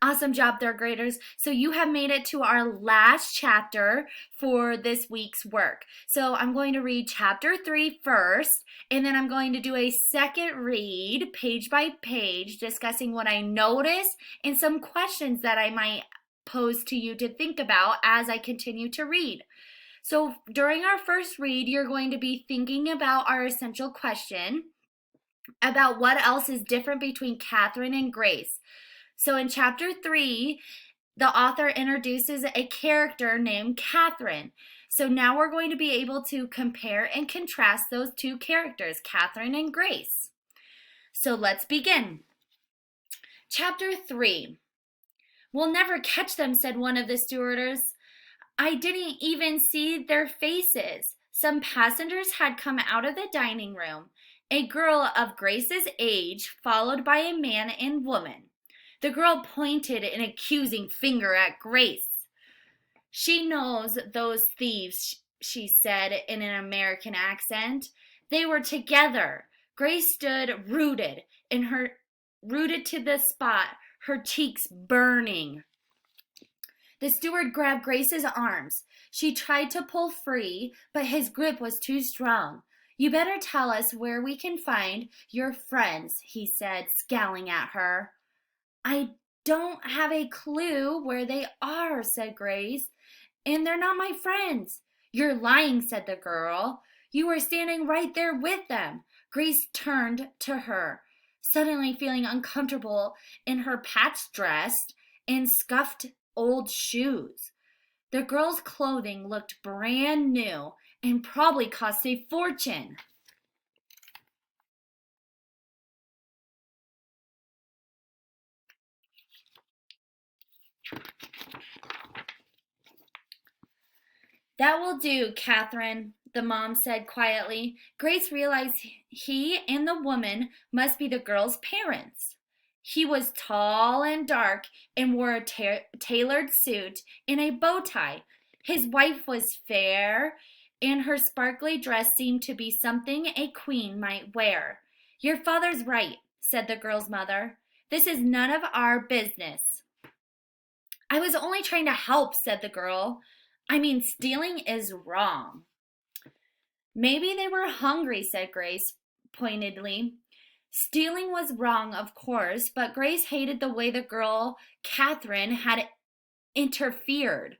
Awesome job, third graders. So you have made it to our last chapter for this week's work. So I'm going to read chapter 3 first, and then I'm going to do a second read, page by page, discussing what I noticed and some questions that I might pose to you to think about as I continue to read. So during our first read, you're going to be thinking about our essential question about what else is different between Catherine and Grace. So in chapter 3, the author introduces a character named Catherine. So now we're going to be able to compare and contrast those two characters, Catherine and Grace. So let's begin. Chapter 3. "We'll never catch them," said one of the stewardess. "I didn't even see their faces." Some passengers had come out of the dining room. A girl of Grace's age, followed by a man and woman. The girl pointed an accusing finger at Grace. "She knows those thieves," she said in an American accent. They were together. Grace stood rooted to the spot, her cheeks burning. The steward grabbed Grace's arms. She tried to pull free, but his grip was too strong. "You better tell us where we can find your friends," he said, scowling at her. "I don't have a clue where they are," said Grace, "and they're not my friends." "You're lying," said the girl. "You were standing right there with them." Grace turned to her, suddenly feeling uncomfortable in her patched dress and scuffed old shoes. The girl's clothing looked brand new and probably cost a fortune. "That will do, Catherine," the mom said quietly. Grace realized he and the woman must be the girl's parents. He was tall and dark and wore a tailored suit and a bow tie. His wife was fair, and her sparkly dress seemed to be something a queen might wear. "Your father's right," said the girl's mother. "This is none of our business." "I was only trying to help," said the girl. "I mean, stealing is wrong." "Maybe they were hungry," said Grace pointedly. Stealing was wrong, of course, but Grace hated the way the girl, Catherine, had interfered.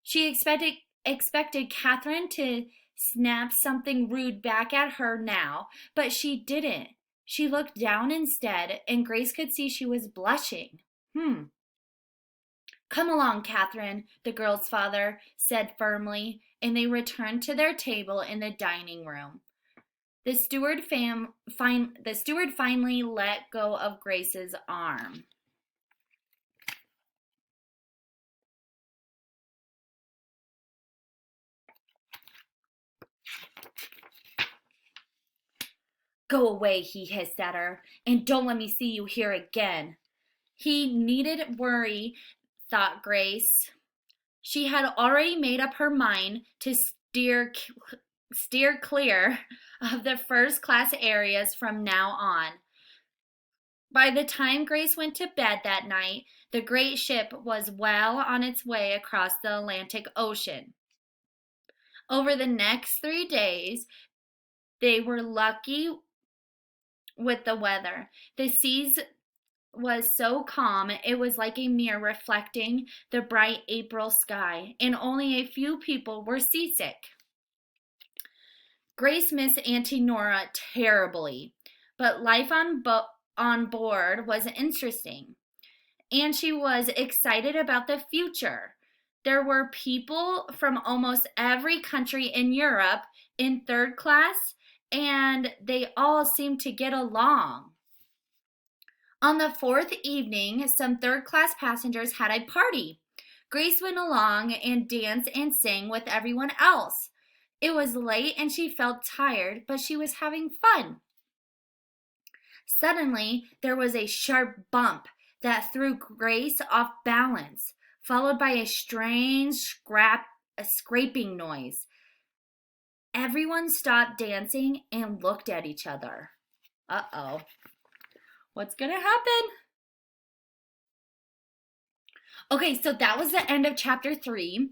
She expected Catherine to snap something rude back at her now, but she didn't. She looked down instead, and Grace could see she was blushing. "Come along, Catherine," the girl's father said firmly, and they returned to their table in the dining room. The steward finally let go of Grace's arm. "Go away," he hissed at her, "and don't let me see you here again." He needn't worry, thought Grace. She had already made up her mind to steer clear of the first class areas from now on. By the time Grace went to bed that night, the great ship was well on its way across the Atlantic Ocean. Over the next 3 days, they were lucky with the weather. The seas was so calm it was like a mirror reflecting the bright April sky, and only a few people were seasick. Grace missed Auntie Nora terribly, but life on board was interesting, and she was excited about the future. There were people from almost every country in Europe in third class, and they all seemed to get along. On the fourth evening, some third-class passengers had a party. Grace went along and danced and sang with everyone else. It was late and she felt tired, but she was having fun. Suddenly, there was a sharp bump that threw Grace off balance, followed by a strange scraping noise. Everyone stopped dancing and looked at each other. Uh-oh. What's going to happen? Okay, so that was the end of chapter 3.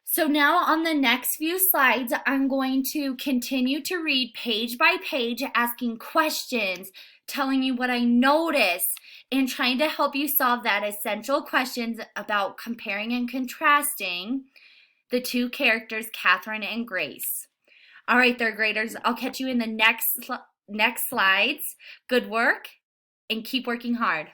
So now on the next few slides, I'm going to continue to read page by page, asking questions, telling you what I notice, and trying to help you solve that essential questions about comparing and contrasting the two characters, Catherine and Grace. All right, third graders, I'll catch you in the next slides. Good work, and keep working hard.